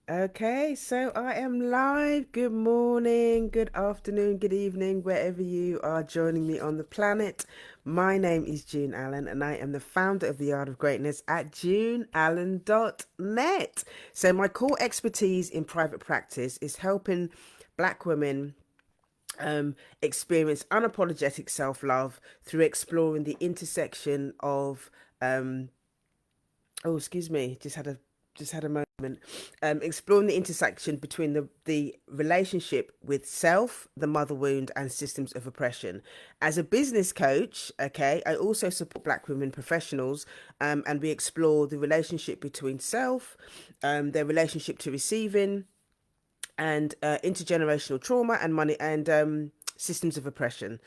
Okay, so I am live. Good morning, good afternoon, good evening, wherever you are joining me on the planet. My name is June Allen, and I am the founder of the Art of Greatness at juneallen.net. So, my core expertise in private practice is helping Black women experience unapologetic self love through exploring the intersection of oh, excuse me, just had a moment. Exploring the intersection between the relationship with self, the mother wound, and systems of oppression. As a business coach, okay, I also support Black women professionals, and we explore the relationship between self, their relationship to receiving, and intergenerational trauma and money and systems of oppression.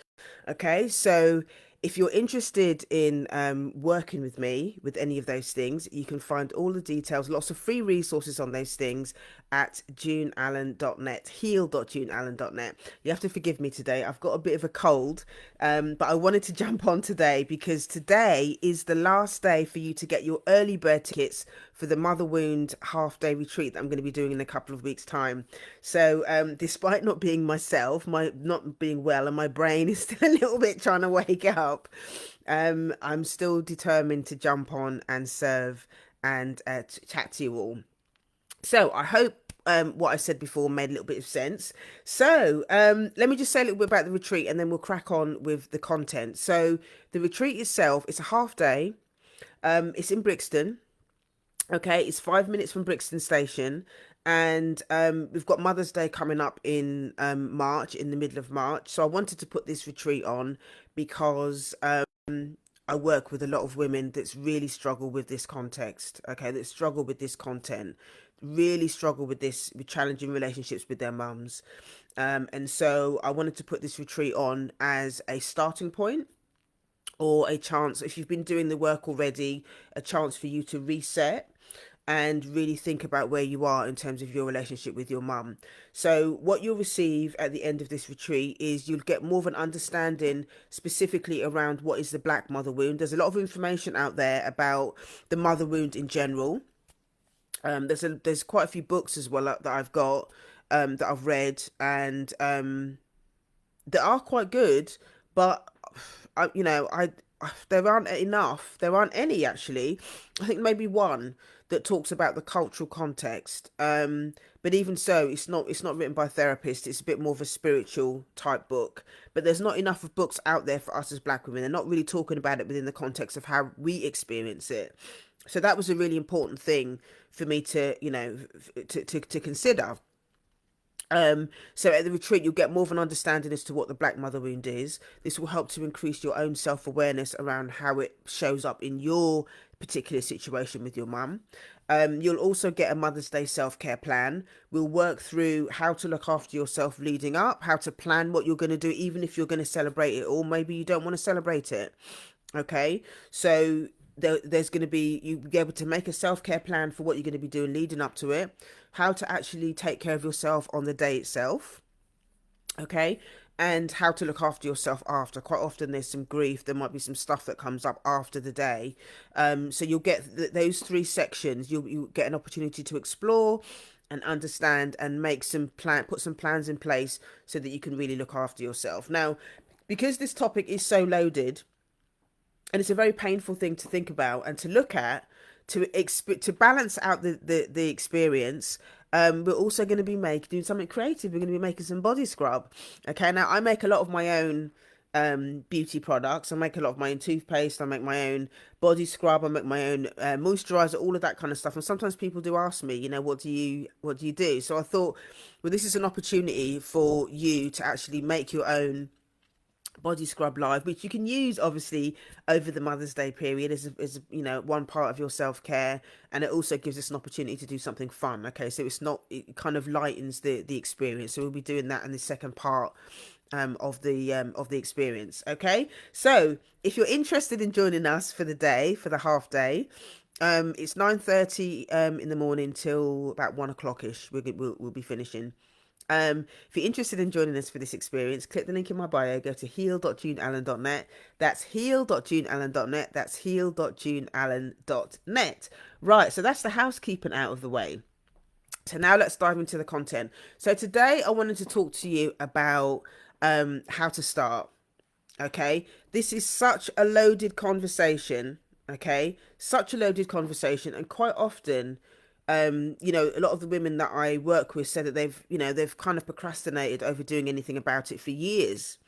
Okay, so if you're interested in working with me with any of those things, you can find all the details, lots of free resources on those things at juneallen.net, heal.juneallen.net. You have to forgive me today. I've got a bit of a cold, but I wanted to jump on today because today is the last day for you to get your early bird tickets for the Mother Wound half day retreat that I'm going to be doing in a couple of weeks' time. So, despite not being myself, my not being well, and my brain is still a little bit trying to wake up, I'm still determined to jump on and serve and chat to you all. So I hope what I said before made a little bit of sense. So let me just say a little bit about the retreat and then we'll crack on with the content. So the retreat itself, it's a half day. It's in Brixton. Okay, it's 5 minutes from Brixton Station. And we've got Mother's Day coming up in March, in the middle of March. So I wanted to put this retreat on because I work with a lot of women that's really struggle with this context, okay, that struggle with this content, really struggle with this, with challenging relationships with their mums. And so I wanted to put this retreat on as a starting point or a chance, if you've been doing the work already, a chance for you to reset and really think about where you are in terms of your relationship with your mum. So, what you'll receive at the end of this retreat is you'll get more of an understanding specifically around what is the Black mother wound. There's a lot of information out there about the mother wound in general. There's quite a few books as well that I've got that I've read and that are quite good, but I there aren't enough. There aren't any actually. I think maybe one that talks about the cultural context. But even so, it's not written by therapists. It's a bit more of a spiritual type book. But there's not enough of books out there for us as Black women. They're not really talking about it within the context of how we experience it. So that was a really important thing for me to, to consider. So at the retreat, you'll get more of an understanding as to what the Black mother wound is. This will help to increase your own self-awareness around how it shows up in your particular situation with your mum. You'll also get a Mother's Day self-care plan. We'll work through how to look after yourself leading up, how to plan what you're going to do, even if you're going to celebrate it, or maybe you don't want to celebrate it. Okay, so there's going to be, you'll be able to make a self-care plan for what you're going to be doing leading up to it, how to actually take care of yourself on the day itself, okay, and how to look after yourself after. Quite often there's some grief, there might be some stuff that comes up after the day. So you'll get those three sections, you'll get an opportunity to explore and understand and make some plan, put some plans in place so that you can really look after yourself. Now, because this topic is so loaded, and it's a very painful thing to think about and to look at, to balance out the experience. We're also going to be doing something creative. We're going to be making some body scrub. Okay, now I make a lot of my own beauty products. I make a lot of my own toothpaste. I make my own body scrub. I make my own moisturizer, all of that kind of stuff. And sometimes people do ask me, what do you do? So I thought, well, this is an opportunity for you to actually make your own body scrub live, which you can use obviously over the Mother's Day period as one part of your self-care, and it also gives us an opportunity to do something fun. Okay, so it kind of lightens the experience, so we'll be doing that in the second part of the experience. Okay, so if you're interested in joining us for the day, for the half day, it's 9:30 in the morning till about 1 o'clock ish. We'll be finishing. If you're interested in joining us for this experience, click the link in my bio, go to heal.juneallen.net. That's heal.juneallen.net. That's heal.juneallen.net. Right, so that's the housekeeping out of the way. So now let's dive into the content. So today I wanted to talk to you about how to start. Okay, this is such a loaded conversation. Okay, such a loaded conversation, and quite often, a lot of the women that I work with say that they've kind of procrastinated over doing anything about it for years.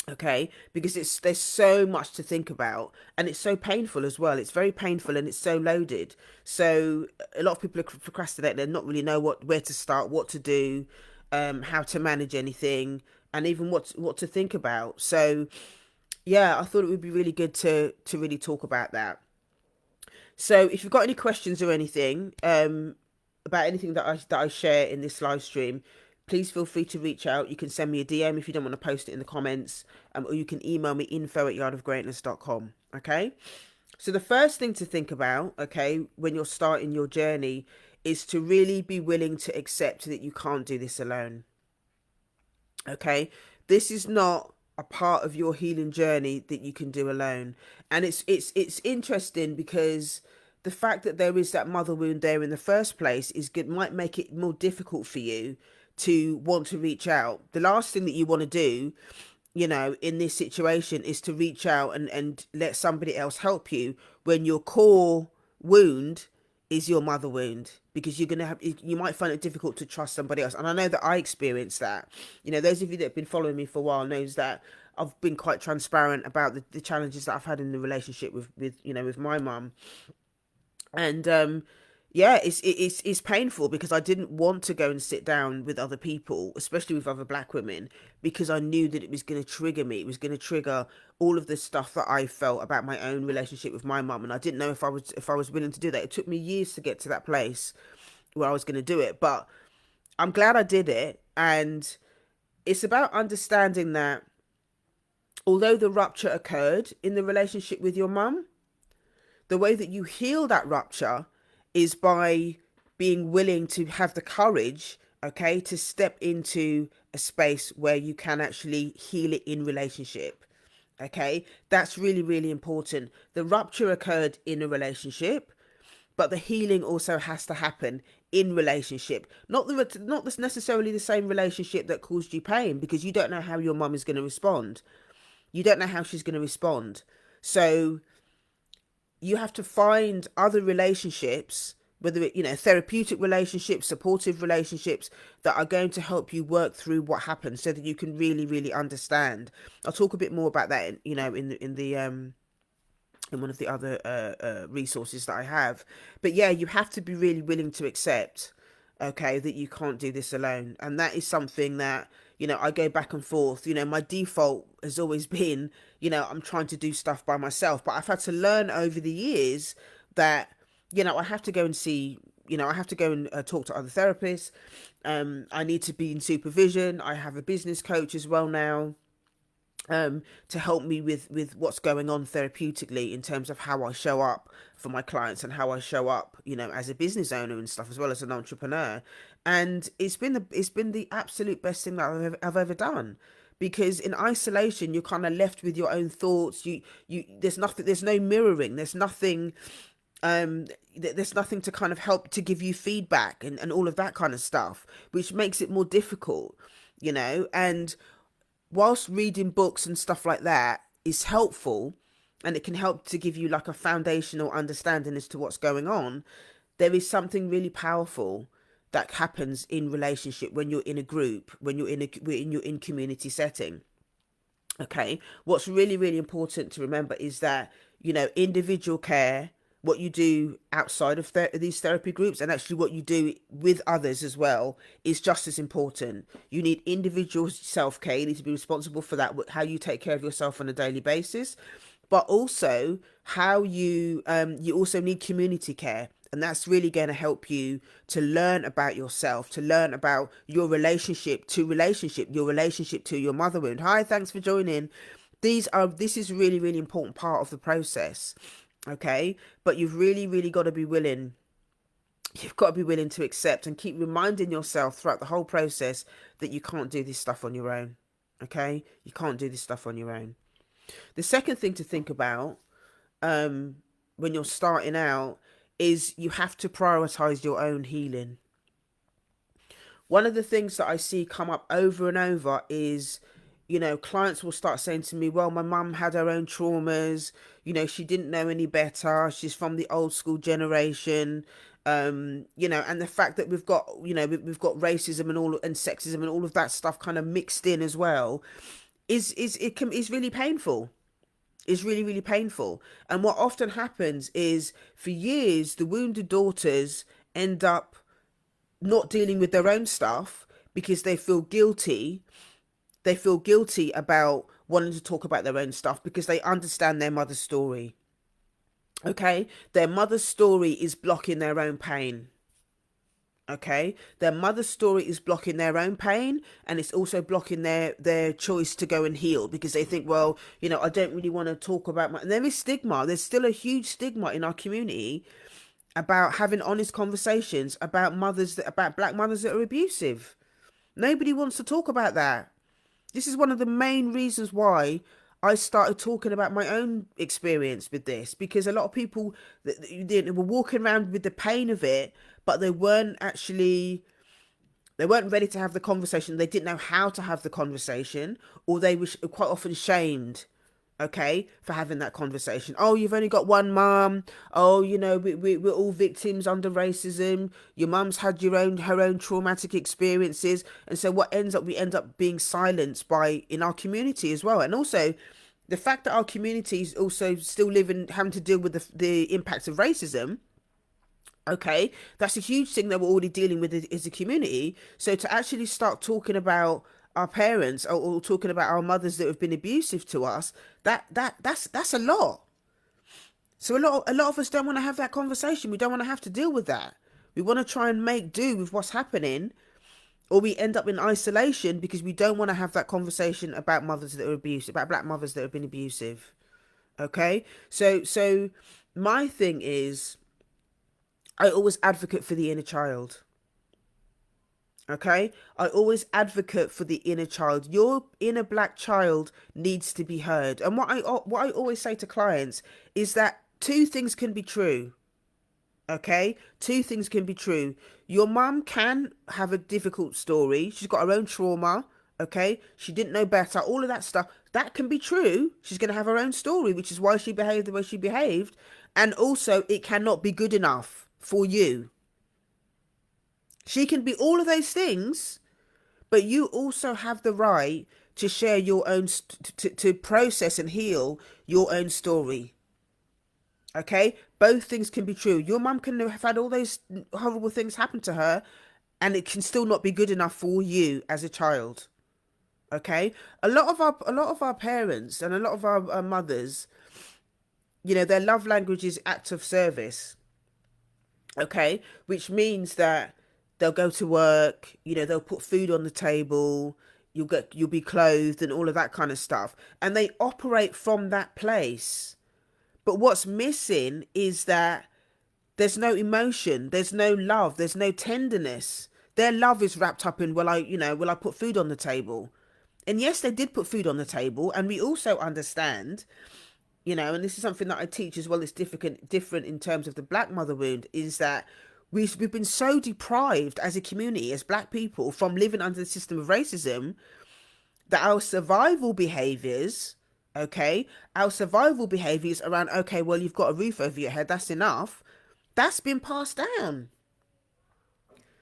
Okay, because there's so much to think about, and it's so painful as well. It's very painful and it's so loaded. So a lot of people are procrastinating and not really know where to start, what to do, how to manage anything, and even what to think about. So yeah, I thought it would be really good to really talk about that. So if you've got any questions or anything about anything that I share in this live stream, please feel free to reach out. You can send me a DM if you don't want to post it in the comments, or you can email me info@yardofgreatness.com. Okay. So the first thing to think about, okay, when you're starting your journey, is to really be willing to accept that you can't do this alone. Okay, this is not a part of your healing journey that you can do alone, and it's interesting because the fact that there is that mother wound there in the first place is good, might make it more difficult for you to want to reach out. The last thing that you want to do, in this situation, is to reach out and let somebody else help you when your core wound is your mother wound, because you might find it difficult to trust somebody else. And I know that I experienced that. Those of you that have been following me for a while knows that I've been quite transparent about the challenges that I've had in the relationship with my mum. And yeah, it's painful because I didn't want to go and sit down with other people, especially with other black women, because I knew that it was going to trigger me. It was going to trigger all of the stuff that I felt about my own relationship with my mum, and I didn't know if I was willing to do that. It took me years to get to that place where I was going to do it, but I'm glad I did it. And it's about understanding that although the rupture occurred in the relationship with your mum, the way that you heal that rupture is by being willing to have the courage, okay, to step into a space where you can actually heal it in relationship. Okay, that's really, really important. The rupture occurred in a relationship, but the healing also has to happen in relationship. Not this necessarily the same relationship that caused you pain, because you don't know how your mum is going to respond. You don't know how she's going to respond. So you have to find other relationships, whether it, therapeutic relationships, supportive relationships, that are going to help you work through what happened, so that you can really, really understand. I'll talk a bit more about that, in one of the other resources that I have. But yeah, you have to be really willing to accept, okay, that you can't do this alone. And that is something that, I go back and forth. My default has always been, I'm trying to do stuff by myself. But I've had to learn over the years that, I have to go and see, I have to go and talk to other therapists. I need to be in supervision. I have a business coach as well now, to help me with what's going on therapeutically in terms of how I show up for my clients and how I show up, as a business owner and stuff, as well as an entrepreneur. And it's been the absolute best thing that I've ever done, because in isolation you're kind of left with your own thoughts. There's no mirroring, there's nothing to kind of help to give you feedback and all of that kind of stuff, which makes it more difficult. And whilst reading books and stuff like that is helpful, and it can help to give you like a foundational understanding as to what's going on, there is something really powerful that happens in relationship when you're in a group, when you're in community setting. Okay, what's really, really important to remember is that, individual care, what you do outside of these therapy groups, and actually what you do with others as well, is just as important. You need individual self-care. You need to be responsible for that, how you take care of yourself on a daily basis, but also how you also need community care. And that's really going to help you to learn about yourself, to learn about your relationship, your relationship to your mother wound. Hi, thanks for joining. This is really, really important part of the process. Okay, but you've really, really got to be willing. You've got to be willing to accept and keep reminding yourself throughout the whole process that you can't do this stuff on your own. Okay, you can't do this stuff on your own. The second thing to think about, when you're starting out, is you have to prioritize your own healing. one of the things that I see come up over and over is, clients will start saying to me, well, my mum had her own traumas, she didn't know any better, she's from the old school generation. And the fact that we've got, we've got racism and sexism and all of that stuff kind of mixed in as well is really painful. Is really, really painful. And what often happens is, for years, the wounded daughters end up not dealing with their own stuff because they feel guilty. They feel guilty about wanting to talk about their own stuff because they understand their mother's story. Okay? Their mother's story is blocking their own pain. Okay, their mother's story is blocking their own pain, and it's also blocking their choice to go and heal, because they think, well, I don't really want to talk about and there is stigma. There's still a huge stigma in our community about having honest conversations about about black mothers that are abusive. Nobody wants to talk about that. This is one of the main reasons why I started talking about my own experience with this, because a lot of people, they were walking around with the pain of it, but they weren't ready to have the conversation. They didn't know how to have the conversation, or they were quite often shamed, okay, for having that conversation. Oh, you've only got one mum. Oh, we're all victims under racism. Your mum's had her own traumatic experiences. And so we end up being silenced in our community as well. And also the fact that our communities also still having to deal with the impacts of racism. Okay, that's a huge thing that we're already dealing with as a community. So to actually start talking about our parents, or talking about our mothers that have been abusive to us, that's a lot. So a lot of us don't want to have that conversation. We don't want to have to deal with that. We want to try and make do with what's happening, or we end up in isolation because we don't want to have that conversation about mothers that are abusive, about black mothers that have been abusive. Okay, so my thing is, I always advocate for the inner child. Okay, I always advocate for the inner child. Your inner black child needs to be heard. And what I always say to clients is that two things can be true. Okay, two things can be true. Your mum can have a difficult story. She's got her own trauma. Okay, she didn't know better. All of that stuff, that can be true. She's going to have her own story, which is why she behaved the way she behaved. And also, it cannot be good enough for you. She can be all of those things, but you also have the right to share your own, to process and heal your own story. Okay, both things can be true. Your mum can have had all those horrible things happen to her, and it can still not be good enough for you as a child. Okay, a lot of our parents and a lot of our mothers, their love language is act of service. Okay, which means that they'll go to work, they'll put food on the table, you'll be clothed and all of that kind of stuff, and they operate from that place. But what's missing is that there's no emotion, there's no love, there's no tenderness. Their love is wrapped up in, will I put food on the table? And yes, they did put food on the table, and we also understand, and this is something that I teach as well. It's different in terms of the black mother wound, is that we've been so deprived as a community, as black people, from living under the system of racism, that our survival behaviors, around, okay, well, you've got a roof over your head, that's enough. That's been passed down.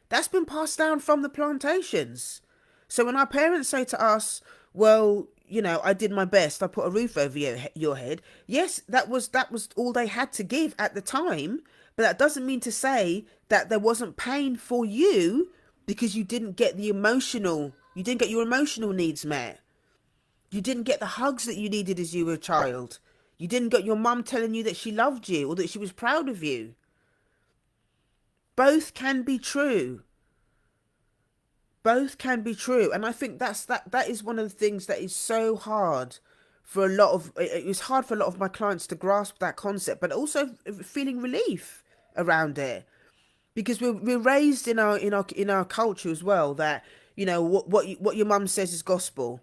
That's been passed down from the plantations. So when our parents say to us, well, I did my best, I put a roof over your head. Yes, that was all they had to give at the time. But that doesn't mean to say that there wasn't pain for you because you didn't get your emotional needs met. You didn't get the hugs that you needed as you were a child. You didn't get your mum telling you that she loved you or that she was proud of you. Both can be true. Both can be true. And I think that is one of the things that is so hard for it's hard for a lot of my clients to grasp that concept, but also feeling relief around it, because we're raised in our culture as well that what your mum says is gospel,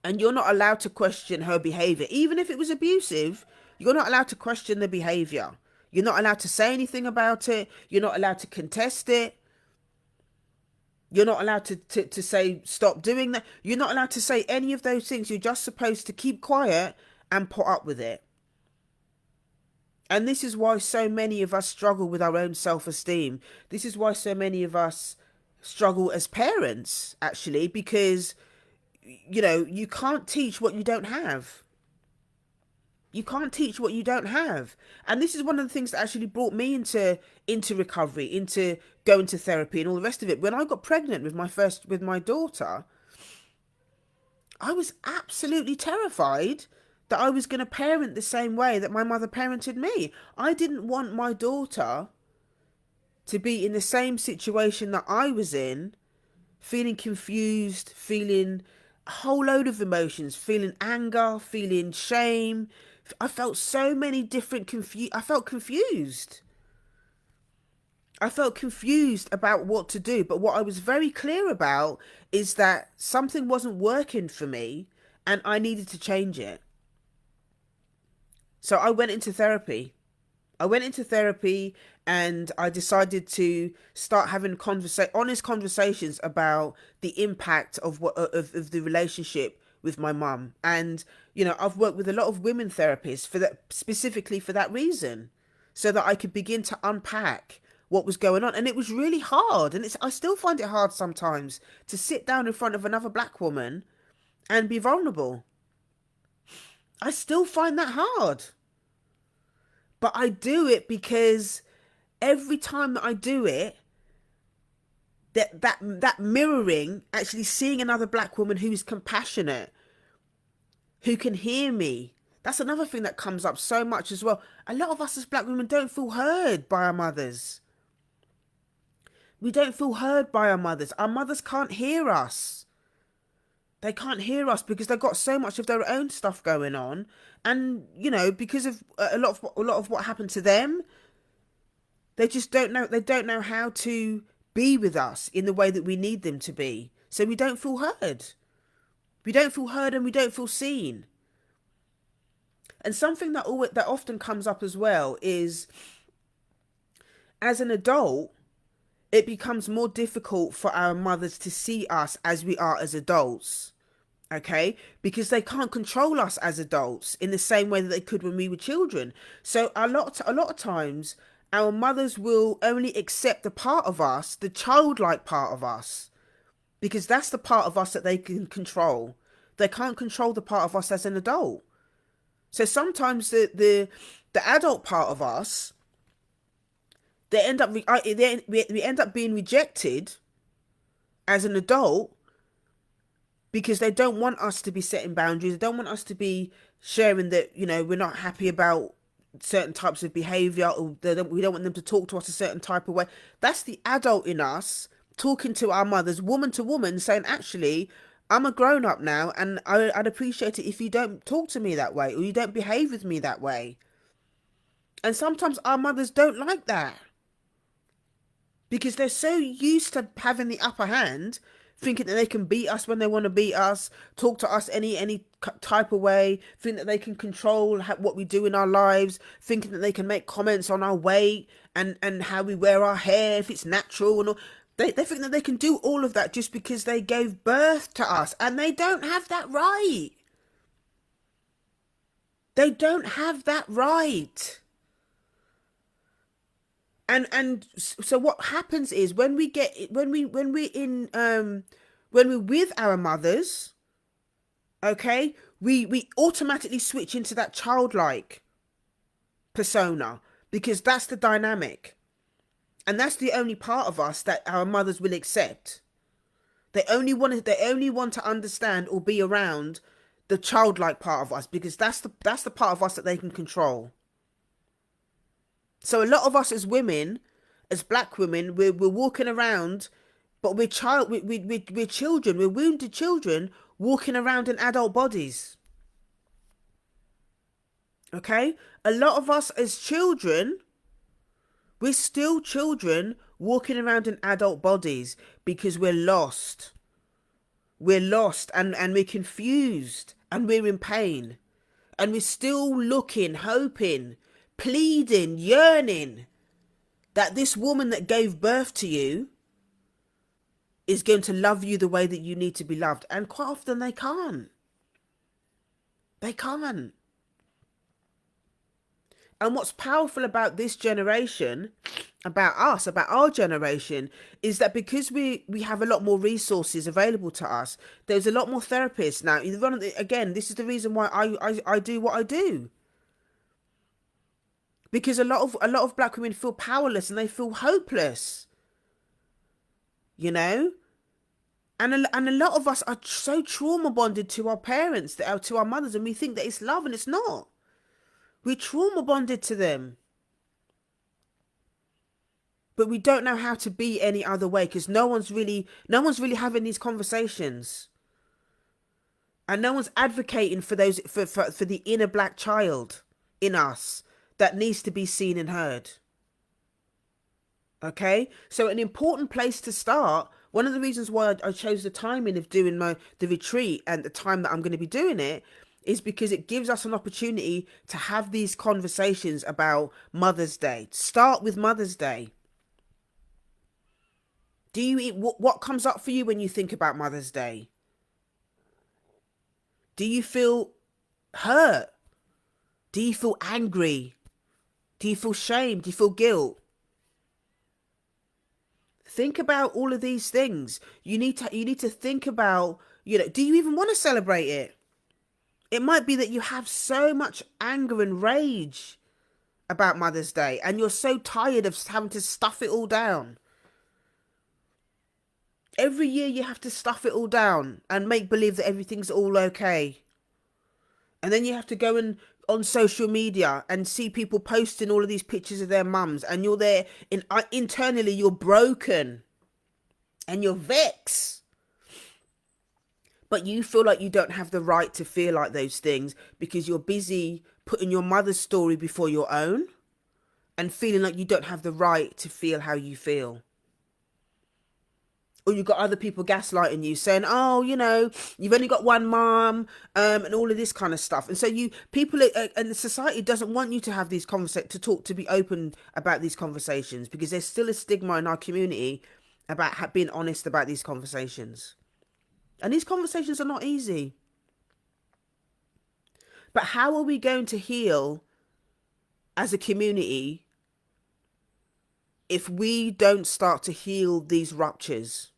and you're not allowed to question her behavior. Even if it was abusive, you're not allowed to question the behavior. You're not allowed to say anything about it. You're not allowed to contest it. You're not allowed to say stop doing that. You're not allowed to say any of those things. You're just supposed to keep quiet and put up with it. And this is why so many of us struggle with our own self-esteem. This is why so many of us struggle as parents, actually, because, you know, you can't teach what you don't have. You can't teach what you don't have. And this is one of the things that actually brought me into recovery, into going to therapy and all the rest of it. When I got pregnant with my daughter, I was absolutely terrified that I was going to parent the same way that my mother parented me. I didn't want my daughter to be in the same situation that I was in, feeling confused, feeling a whole load of emotions, feeling anger, feeling shame. I felt so many different I felt confused. I felt confused about what to do. But what I was very clear about is that something wasn't working for me and I needed to change it. So I went into therapy. And I decided to start having honest conversations about the impact of the relationship with my mum. And, you know, I've worked with a lot of women therapists for that, specifically for that reason, so that I could begin to unpack what was going on. And it was really hard. And I still find it hard sometimes to sit down in front of another black woman and be vulnerable. I still find that hard. But I do it because every time that I do it, that mirroring, actually seeing another black woman who's compassionate, who can hear me. That's another thing that comes up so much as well. A lot of us as black women don't feel heard by our mothers. We don't feel heard by our mothers. Our mothers can't hear us. They can't hear us because they've got so much of their own stuff going on. And, you know, because of a lot of what happened to them, they just don't know. They don't know how to be with us in the way that we need them to be. So we don't feel heard. We don't feel heard and we don't feel seen. And something that often comes up as well is, as an adult, it becomes more difficult for our mothers to see us as we are as adults. Okay, because they can't control us as adults in the same way that they could when we were children. So a lot of times our mothers will only accept the part of us, the childlike part of us, because that's the part of us that they can control. They can't control the part of us as an adult. So sometimes the adult part of us, we end up being rejected as an adult, because they don't want us to be setting boundaries. They don't want us to be sharing that, you know, we're not happy about certain types of behavior, or we don't want them to talk to us a certain type of way. That's the adult in us talking to our mothers, woman to woman, saying, actually, I'm a grown up now, and I'd appreciate it if you don't talk to me that way, or you don't behave with me that way. And sometimes our mothers don't like that, because they're so used to having the upper hand, thinking that they can beat us when they want to beat us, talk to us any type of way, think that they can control what we do in our lives, thinking that they can make comments on our weight and how we wear our hair, if it's natural and all. They think that they can do all of that just because they gave birth to us, and they don't have that right. They don't have that right. And so what happens is, when we're with our mothers, okay, we automatically switch into that childlike persona, because that's the dynamic, and that's the only part of us that our mothers will accept. They only want to understand or be around the childlike part of us, because that's the part of us that they can control. So a lot of us as women, as black women, we're walking around, but we're children, we're wounded children walking around in adult bodies. Okay? A lot of us as children, we're still children walking around in adult bodies, because we're lost. We're lost and we're confused and we're in pain. And we're still looking, hoping, pleading, yearning that this woman that gave birth to you is going to love you the way that you need to be loved. And quite often they can't. They can't. And what's powerful about this generation, about us, about our generation, is that because we have a lot more resources available to us, there's a lot more therapists now. Again, this is the reason why I do what I do. Because a lot of black women feel powerless and they feel hopeless. You know? And a lot of us are so trauma bonded to our parents, to our mothers, and we think that it's love, and it's not. We're trauma bonded to them. But we don't know how to be any other way, because no one's really having these conversations. And no one's advocating for those for the inner black child in us that needs to be seen and heard. Okay? So an important place to start, one of the reasons why I chose the timing of doing the retreat and the time that I'm going to be doing it, is because it gives us an opportunity to have these conversations about Mother's Day. Start with Mother's Day. What comes up for you when you think about Mother's Day? Do you feel hurt? Do you feel angry? Do you feel shame? Do you feel guilt? Think about all of these things. You need to think about, do you even want to celebrate it? It might be that you have so much anger and rage about Mother's Day and you're so tired of having to stuff it all down. Every year you have to stuff it all down and make believe that everything's all okay. And then you have to go on social media and see people posting all of these pictures of their mums, and you're there internally you're broken and you're vexed. But you feel like you don't have the right to feel like those things because you're busy putting your mother's story before your own and feeling like you don't have the right to feel how you feel. Or you've got other people gaslighting you, saying, oh, you've only got one mom, and all of this kind of stuff. And so and the society doesn't want you to have these to be open about these conversations, because there's still a stigma in our community about being honest about these conversations. And these conversations are not easy. But how are we going to heal as a community if we don't start to heal these ruptures?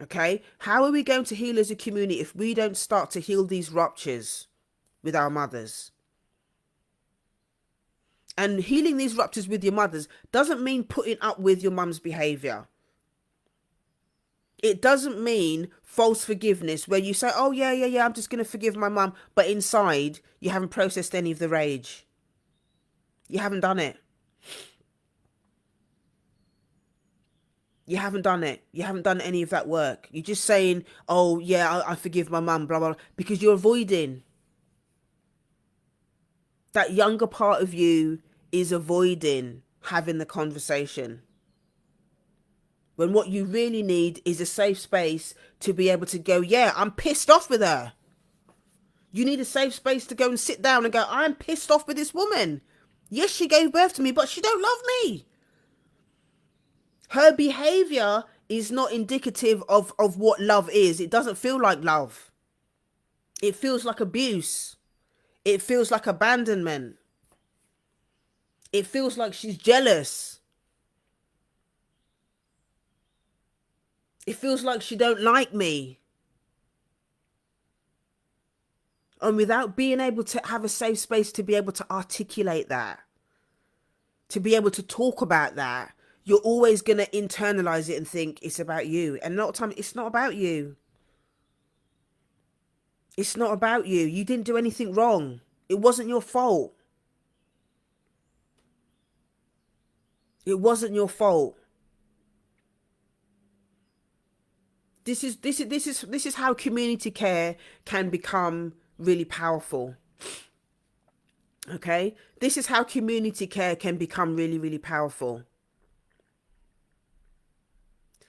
Okay? How are we going to heal as a community if we don't start to heal these ruptures with our mothers? And healing these ruptures with your mothers doesn't mean putting up with your mum's behavior. It doesn't mean false forgiveness where you say, oh, yeah, I'm just going to forgive my mum. But inside, you haven't processed any of the rage. You haven't done it. You haven't done it. You haven't done any of that work. You're just saying, oh, yeah, I forgive my mum, blah, blah, blah, because you're avoiding. That younger part of you is avoiding having the conversation. When what you really need is a safe space to be able to go, yeah, I'm pissed off with her. You need a safe space to go and sit down and go, I'm pissed off with this woman. Yes, she gave birth to me, but she don't love me. Her behavior is not indicative of what love is. It doesn't feel like love. It feels like abuse. It feels like abandonment. It feels like she's jealous. It feels like she don't like me. And without being able to have a safe space to be able to articulate that, to be able to talk about that, you're always going to internalize it and think it's about you. And a lot of time, it's not about you. It's not about you. You didn't do anything wrong. It wasn't your fault. It wasn't your fault. This is how community care can become really powerful. Okay? This is how community care can become really, really powerful.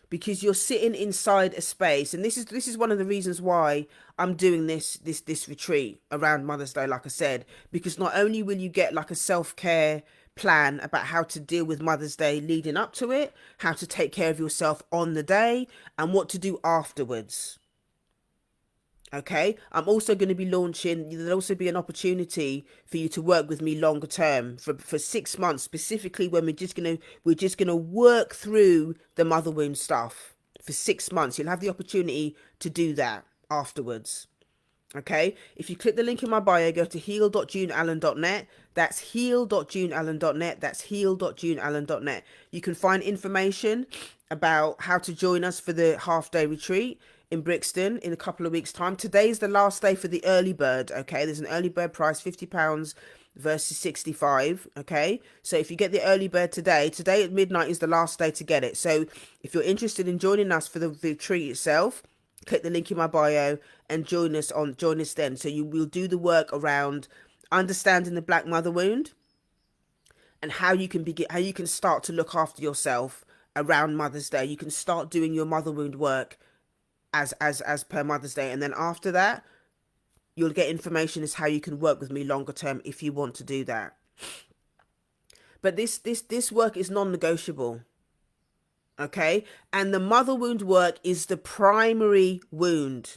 Because you're sitting inside a space, and this is one of the reasons why I'm doing this retreat around Mother's Day, like I said, because not only will you get like a self-care plan about how to deal with Mother's Day leading up to it, how to take care of yourself on the day, and what to do afterwards. Okay, I'm also going to be launching, there'll also be an opportunity for you to work with me longer term for 6 months, specifically when we're just gonna work through the mother wound stuff for 6 months. You'll have the opportunity to do that afterwards. Okay, if you click the link in my bio, go to heal.juneallen.net. That's heal.juneallen.net. That's heal.juneallen.net. You can find information about how to join us for the half-day retreat in Brixton in a couple of weeks' time. Today's the last day for the early bird. Okay, there's an early bird price, £50 versus 65. Okay, so if you get the early bird today at midnight is the last day to get it. So if you're interested in joining us for the retreat itself, click the link in my bio and join us then. So you will do the work around understanding the black mother wound and how you can start to look after yourself around Mother's Day. You can start doing your mother wound work as per Mother's Day, and then after that you'll get information as how you can work with me longer term if you want to do that. But this work is non-negotiable. Okay, and the mother wound work is the primary wound.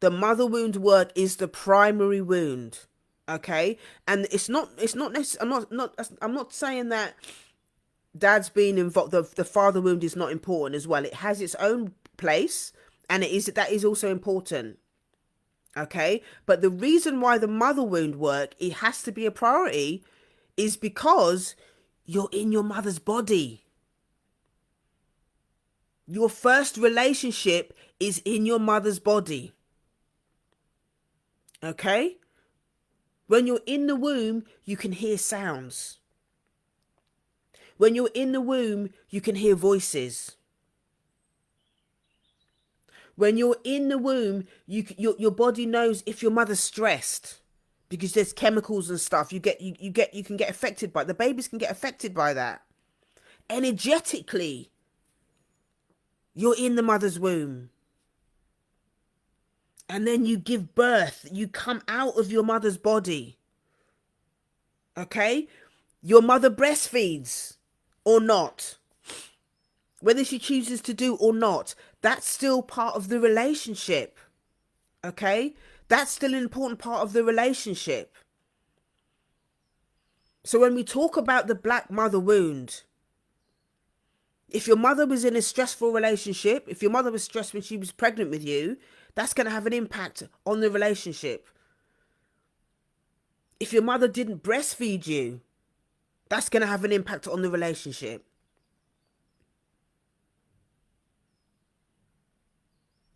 The mother wound work is the primary wound. Okay, and it's not necessarily, I'm not saying that dad's being involved, the father wound is not important as well. It has its own place, and that is also important. Okay, but the reason why the mother wound work, it has to be a priority, is because you're in your mother's body. Your first relationship is in your mother's body. Okay? When you're in the womb, you can hear sounds. When you're in the womb, you can hear voices. When you're in the womb, your body knows if your mother's stressed, because there's chemicals and stuff. You can get affected by, the babies can get affected by that. Energetically, you're in the mother's womb. And then you give birth. You come out of your mother's body. Okay? Your mother breastfeeds or not. Whether she chooses to do or not, that's still part of the relationship. Okay? That's still an important part of the relationship. So when we talk about the black mother wound, if your mother was in a stressful relationship, if your mother was stressed when she was pregnant with you, that's going to have an impact on the relationship. If your mother didn't breastfeed you, that's going to have an impact on the relationship.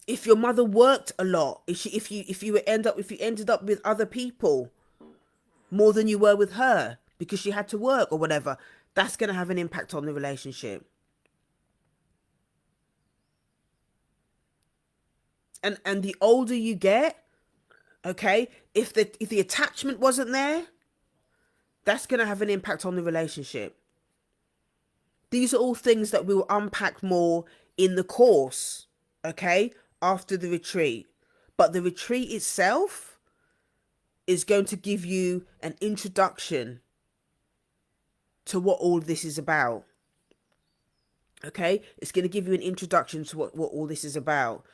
If your mother worked a lot, if you ended up with other people more than you were with her because she had to work or whatever, that's going to have an impact on the relationship. And the older you get, okay, if the attachment wasn't there, that's going to have an impact on the relationship. These are all things that we will unpack more in the course, okay, after the retreat. But the retreat itself is going to give you an introduction to what all this is about. Okay, it's going to give you an introduction to what all this is about.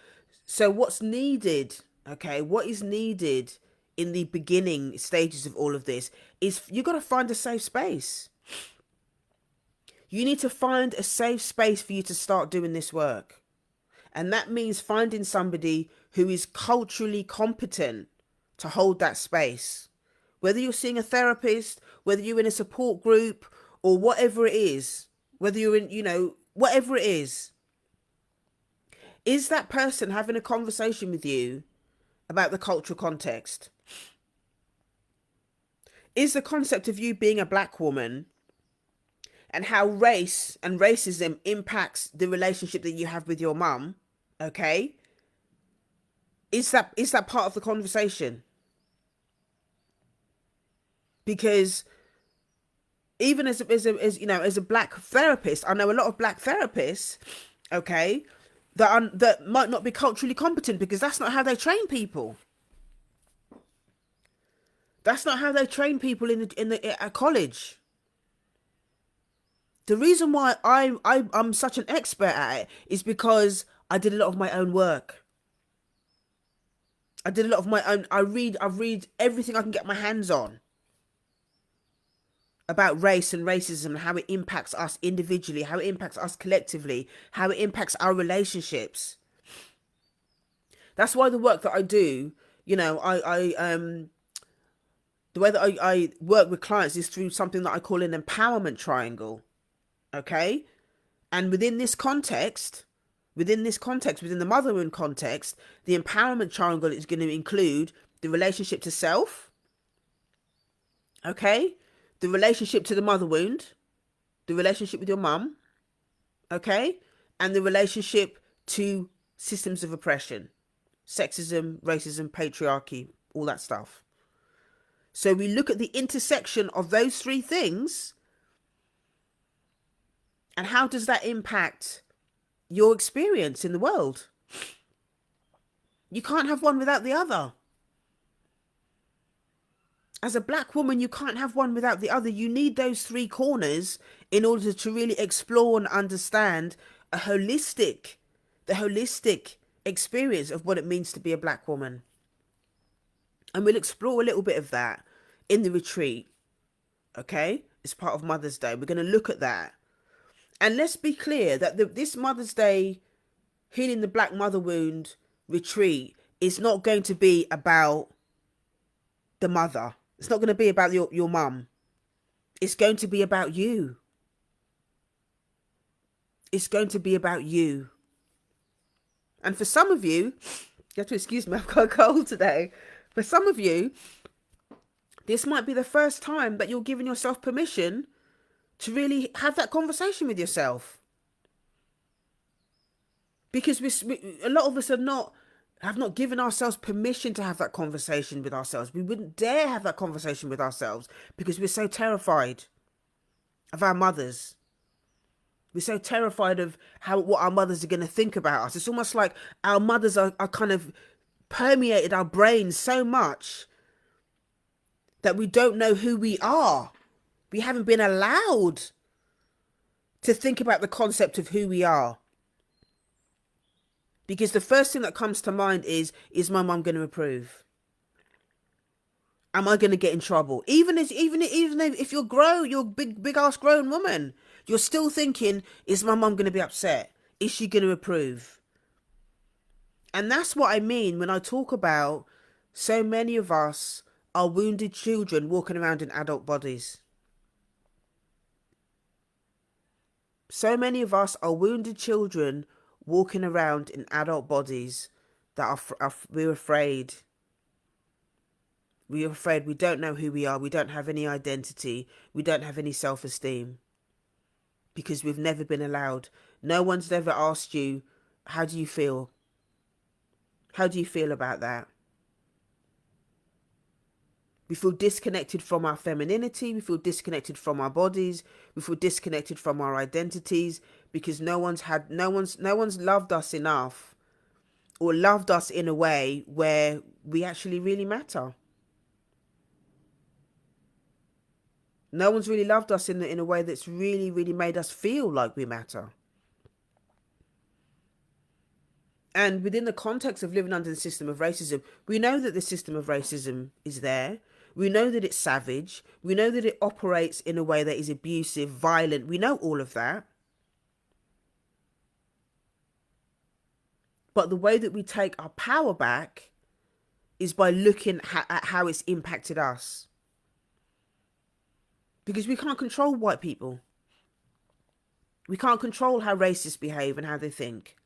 So what's needed, okay, what is needed in the beginning stages of all of this is you've got to find a safe space. You need to find a safe space for you to start doing this work. And that means finding somebody who is culturally competent to hold that space. Whether you're seeing a therapist, whether you're in a support group, or whatever it is, whether you're in, whatever it is that person having a conversation with you about the cultural context? Is the concept of you being a black woman and how race and racism impacts the relationship that you have with your mum, okay? Is that part of the conversation? Because even as a black therapist, I know a lot of black therapists, okay, that might not be culturally competent because that's not how they train people. That's not how they train people at college. The reason why I'm such an expert at it is because I did a lot of my own work. I did a lot of my own. I've read everything I can get my hands on about race and racism and how it impacts us individually, how it impacts us collectively, how it impacts our relationships. That's why the work that I do, you know, the way that I work with clients is through something that I call an empowerment triangle. Okay. And within this context, within the mother wound context, the empowerment triangle is going to include the relationship to self, okay, the relationship to the mother wound, the relationship with your mum, okay, and the relationship to systems of oppression, sexism, racism, patriarchy, all that stuff. So we look at the intersection of those three things, and how does that impact your experience in the world? You can't have one without the other. As a black woman, you can't have one without the other. You need those three corners in order to really explore and understand the holistic experience of what it means to be a black woman. And we'll explore a little bit of that in the retreat. Okay? It's part of Mother's Day. We're going to look at that. And let's be clear that this Mother's Day Healing the Black Mother Wound retreat is not going to be about the mother. It's not going to be about your mum. It's going to be about you. It's going to be about you. And for some of you, you have to excuse me, I've got a cold today. For some of you, this might be the first time that you're giving yourself permission to really have that conversation with yourself. Because a lot of us have not given ourselves permission to have that conversation with ourselves. We wouldn't dare have that conversation with ourselves because we're so terrified of our mothers. We're so terrified of what our mothers are going to think about us. It's almost like our mothers are kind of permeated our brains so much that we don't know who we are. We haven't been allowed to think about the concept of who we are. Because the first thing that comes to mind is my mum going to approve? Am I going to get in trouble? Even if you're a big ass grown woman, you're still thinking, is my mum going to be upset? Is she going to approve? And that's what I mean when I talk about so many of us are wounded children walking around in adult bodies. So many of us are wounded children walking around in adult bodies that we're afraid. We're afraid. We don't know who we are. We don't have any identity. We don't have any self-esteem. Because we've never been allowed. No one's ever asked you, how do you feel? How do you feel about that? We feel disconnected from our femininity. We feel disconnected from our bodies. We feel disconnected from our identities because no one's loved us enough or loved us in a way where we actually really matter. No one's really loved us in a way that's really, really made us feel like we matter. And within the context of living under the system of racism, we know that the system of racism is there. We know that it's savage. We know that it operates in a way that is abusive, violent. We know all of that. But the way that we take our power back is by looking at how it's impacted us. Because we can't control white people. We can't control how racists behave and how they think.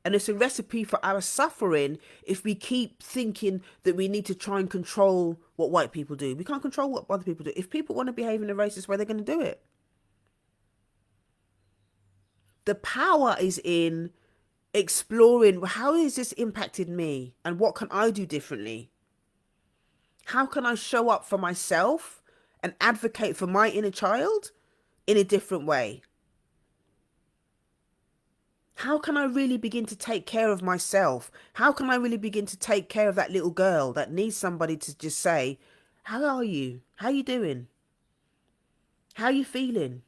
And it's a recipe for our suffering if we keep thinking that we need to try and control what white people do. We can't control what other people do. If people want to behave in a racist way, they're going to do it. The power is in exploring, how has this impacted me? And what can I do differently? How can I show up for myself and advocate for my inner child in a different way? How can I really begin to take care of myself? How can I really begin to take care of that little girl that needs somebody to just say, how are you? How you doing? How you feeling?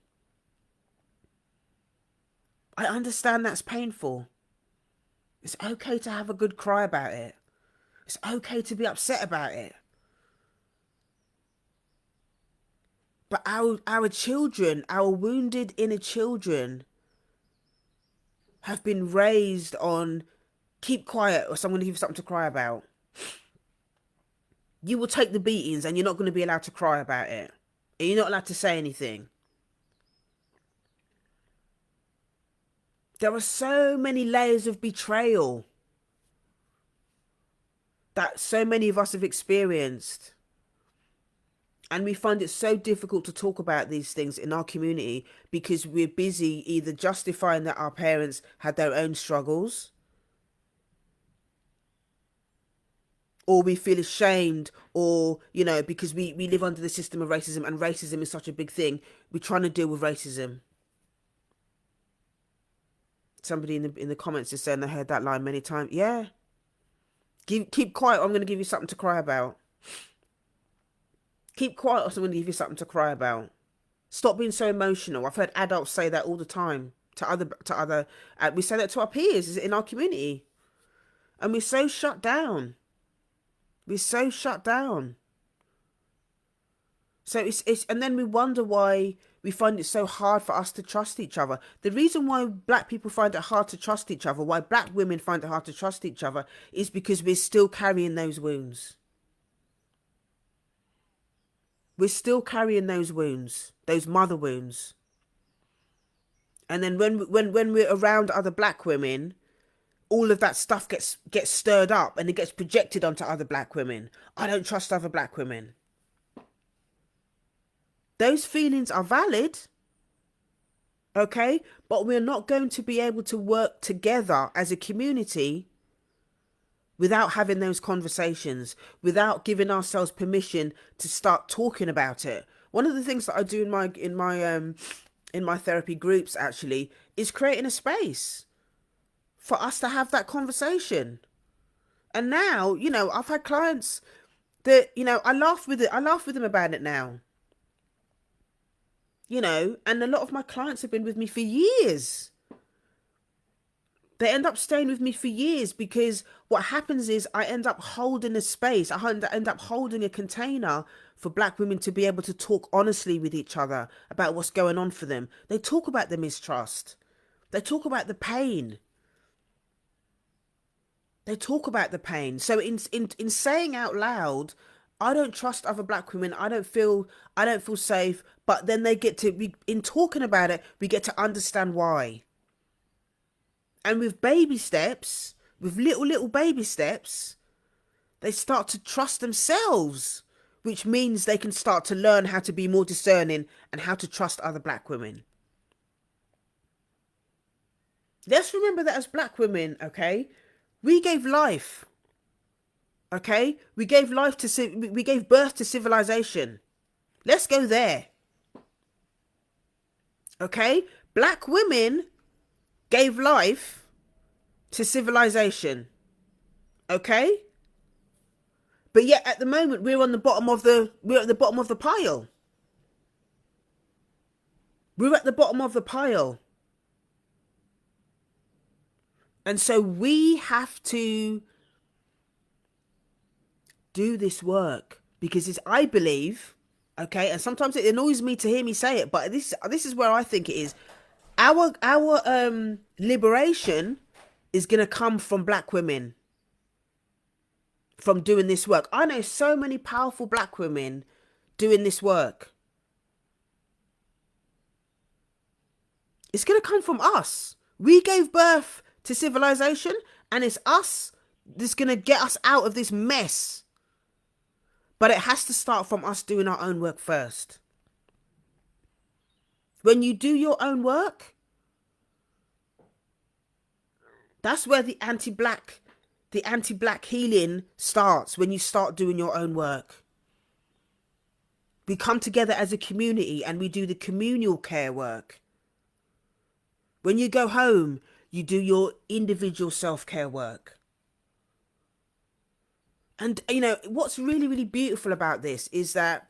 I understand that's painful. It's okay to have a good cry about it. It's okay to be upset about it. But our children, our wounded inner children, have been raised on keep quiet or someone to give you something to cry about. You will take the beatings and you're not going to be allowed to cry about it. And you're not allowed to say anything. There are so many layers of betrayal that so many of us have experienced. And we find it so difficult to talk about these things in our community because we're busy either justifying that our parents had their own struggles, or we feel ashamed, or, you know, because we live under the system of racism and racism is such a big thing, we're trying to deal with racism. Somebody in the comments is saying they heard that line many times. Yeah. Keep quiet, I'm going to give you something to cry about. Keep quiet, or I'm going to give you something to cry about. Stop being so emotional. I've heard adults say that all the time to other. We say that to our peers in our community, and we're so shut down. We're so shut down. So it's and then we wonder why we find it so hard for us to trust each other. The reason why black people find it hard to trust each other, why black women find it hard to trust each other, is because we're still carrying those wounds. We're still carrying those wounds, those mother wounds. And then when we're around other black women, all of that stuff gets stirred up and it gets projected onto other black women. I don't trust other black women. Those feelings are valid, okay? But we're not going to be able to work together as a community without having those conversations, without giving ourselves permission to start talking about it. One of the things that I do in my therapy groups actually is creating a space for us to have that conversation. And now, you know, I've had clients that, you know, I laugh with them about it now. You know, and a lot of my clients have been with me for years. They end up staying with me for years because what happens is I end up holding a space. I end up holding a container for black women to be able to talk honestly with each other about what's going on for them. They talk about the mistrust. They talk about the pain. They talk about the pain. So in saying out loud, I don't trust other black women. I don't feel safe. But then they get to, in talking about it, we get to understand why. And with baby steps, with little baby steps, they start to trust themselves, which means they can start to learn how to be more discerning and how to trust other black women. Let's remember that as black women, okay, we gave life. Okay, we gave birth to civilization. Let's go there. Okay, black women gave life to civilization. Okay, but yet at the moment we're at the bottom of the pile. We're at the bottom of the pile. And so we have to do this work because it's, I believe, okay, and sometimes it annoys me to hear me say it, but this is where I think it is. Our liberation is going to come from black women, from doing this work. I know so many powerful black women doing this work. It's going to come from us. We gave birth to civilization, and it's us that's going to get us out of this mess. But it has to start from us doing our own work first. When you do your own work, that's where the anti-black healing starts, when you start doing your own work. We come together as a community and we do the communal care work. When you go home, You do your individual self-care work. And, you know, what's really, really beautiful about this is that,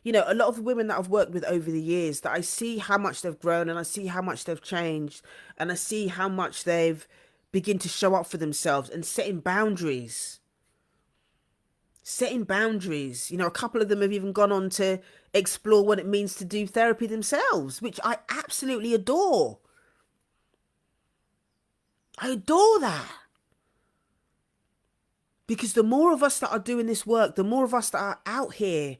you know, a lot of the women that I've worked with over the years, that I see how much they've grown and I see how much they've changed and I see how much they've begin to show up for themselves and setting boundaries. Setting boundaries. You know, a couple of them have even gone on to explore what it means to do therapy themselves, which I absolutely adore. I adore that. Because the more of us that are doing this work, the more of us that are out here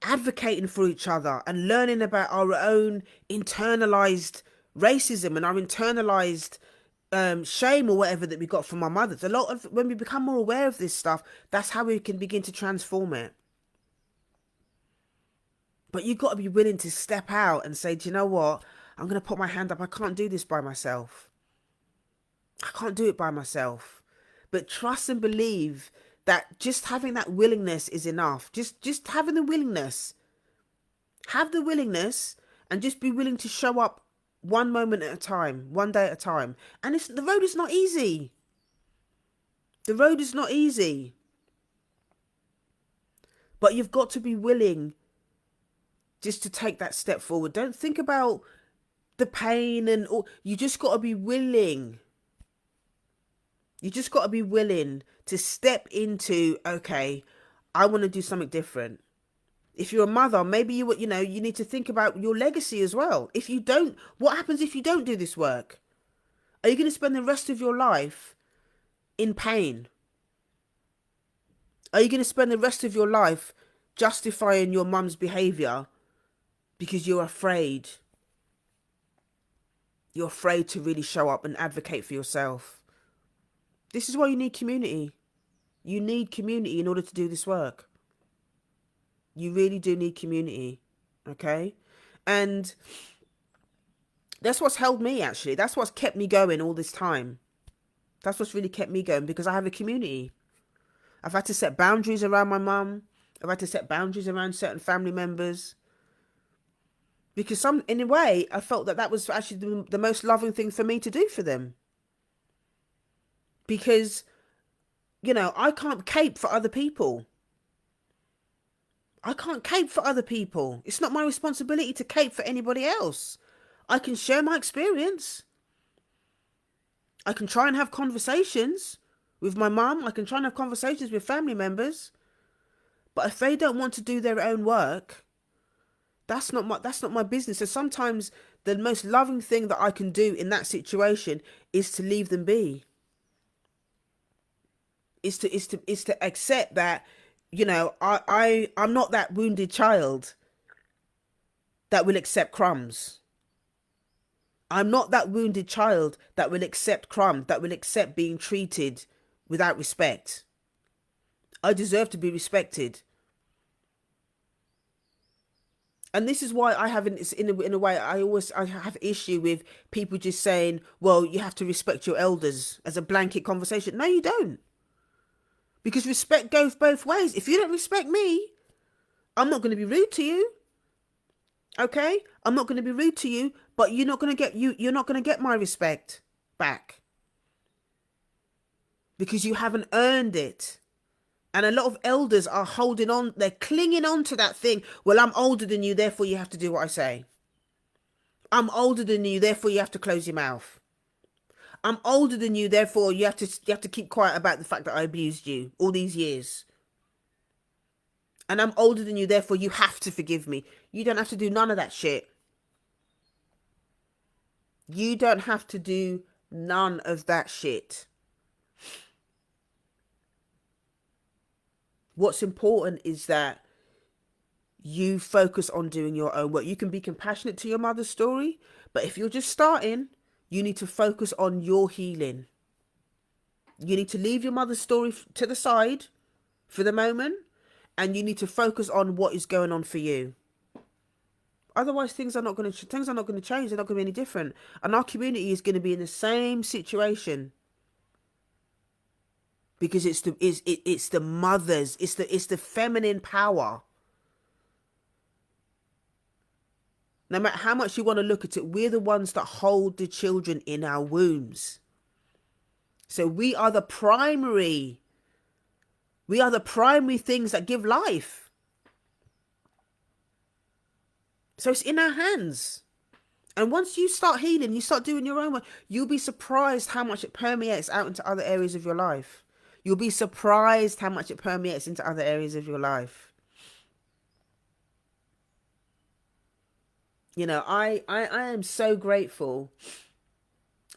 advocating for each other and learning about our own internalized racism and our internalized shame or whatever that we got from our mothers. A lot of, when we become more aware of this stuff, that's how we can begin to transform it. But you've got to be willing to step out and say, do you know what? I'm going to put my hand up. I can't do this by myself. I can't do it by myself. But trust and believe that just having that willingness is enough. Just having the willingness. Have the willingness and just be willing to show up one moment at a time, one day at a time. And the road is not easy. The road is not easy. But you've got to be willing just to take that step forward. Don't think about the pain and all. You just got to be willing. You just got to be willing to step into, okay, I want to do something different. If you're a mother, maybe you need to think about your legacy as well. If you don't, what happens if you don't do this work? Are you going to spend the rest of your life in pain? Are you going to spend the rest of your life justifying your mum's behavior because you're afraid? You're afraid to really show up and advocate for yourself. This is why you need community. You need community in order to do this work. You really do need community, okay? And that's what's held me, actually. That's what's kept me going all this time. That's what's really kept me going, because I have a community. I've had to set boundaries around my mum. I've had to set boundaries around certain family members. Because in a way, I felt that was actually the most loving thing for me to do for them. Because, you know, I can't cape for other people. I can't cape for other people. It's not my responsibility to cape for anybody else. I can share my experience. I can try and have conversations with my mum. I can try and have conversations with family members. But if they don't want to do their own work, that's not my business. So sometimes the most loving thing that I can do in that situation is to leave them be. Is to accept that, you know, I'm not that wounded child that will accept crumbs. I'm not that wounded child that will accept crumbs, that will accept being treated without respect. I deserve to be respected. And this is why I haven't, in a way, I have issue with people just saying, well, you have to respect your elders as a blanket conversation. No, you don't. Because respect goes both ways. If you don't respect me, I'm not going to be rude to you. Okay? I'm not going to be rude to you, but you're not going to get my respect back. Because you haven't earned it. And a lot of elders are holding on, they're clinging on to that thing. Well, I'm older than you, therefore you have to do what I say. I'm older than you, therefore you have to close your mouth. I'm older than you, therefore you have to keep quiet about the fact that I abused you all these years. And I'm older than you, therefore you have to forgive me. You don't have to do none of that shit. You don't have to do none of that shit. What's important is that you focus on doing your own work. You can be compassionate to your mother's story, but if you're just starting, you need to focus on your healing. You need to leave your mother's story to the side for the moment, and you need to focus on what is going on for you. Otherwise, things are not going to change. They're not going to be any different. And our community is going to be in the same situation. Because it's the mothers, it's the feminine power. No matter how much you want to look at it, we're the ones that hold the children in our wombs. So we are the primary things that give life. So it's in our hands. And once you start healing, you start doing your own work, you'll be surprised how much it permeates out into other areas of your life. You'll be surprised how much it permeates into other areas of your life. You know, I am so grateful.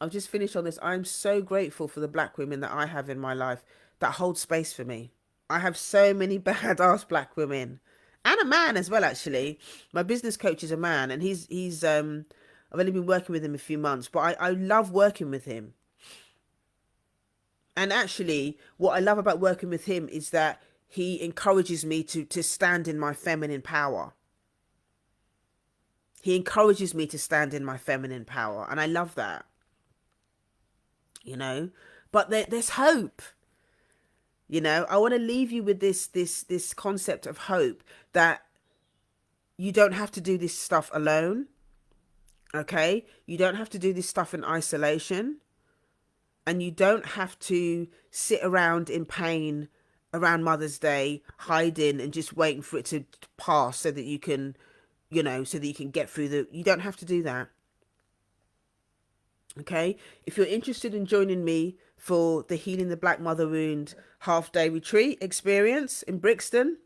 I'll just finish on this. I'm so grateful for the black women that I have in my life that hold space for me. I have so many badass black women, and a man as well, actually. My business coach is a man, and he's I've only been working with him a few months, but I love working with him. And actually, what I love about working with him is that he encourages me to stand in my feminine power. He encourages me to stand in my feminine power, and I love that. You know, but there's hope. You know, I want to leave you with this concept of hope, that you don't have to do this stuff alone. Okay, you don't have to do this stuff in isolation, and you don't have to sit around in pain around Mother's Day, hiding and just waiting for it to pass so that you can, you know, so that you can get through you don't have to do that. Okay, if you're interested in joining me for the Healing the Black Mother Wound half-day retreat experience in Brixton,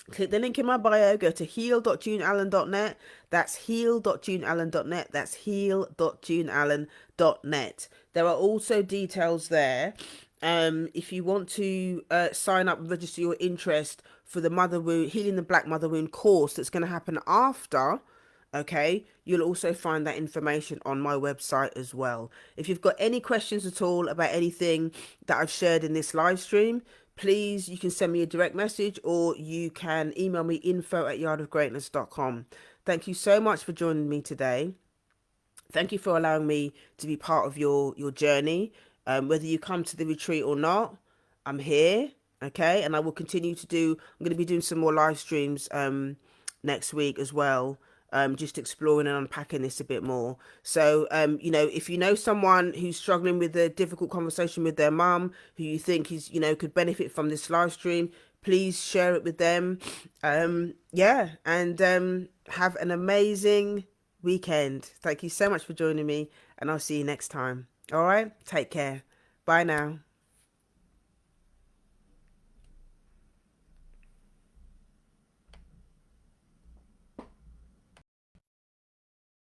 click the link in my bio, go to heal.juneallen.net. That's heal.juneallen.net. That's heal.juneallen.net. There are also details there. If you want to sign up and register your interest for the Mother Wound, Healing the Black Mother Wound course that's going to happen after, okay, you'll also find that information on my website as well. If you've got any questions at all about anything that I've shared in this live stream, please, you can send me a direct message, or you can email me info@yardofgreatness.com. Thank you so much for joining me today. Thank you for allowing me to be part of your journey. Whether you come to the retreat or not, I'm here. Okay, and I will continue to do. I'm going to be doing some more live streams next week as well. Just exploring and unpacking this a bit more. So, you know, if you know someone who's struggling with a difficult conversation with their mum, who you think is, you know, could benefit from this live stream, please share it with them. Yeah, and have an amazing weekend. Thank you so much for joining me, and I'll see you next time. All right, take care. Bye now.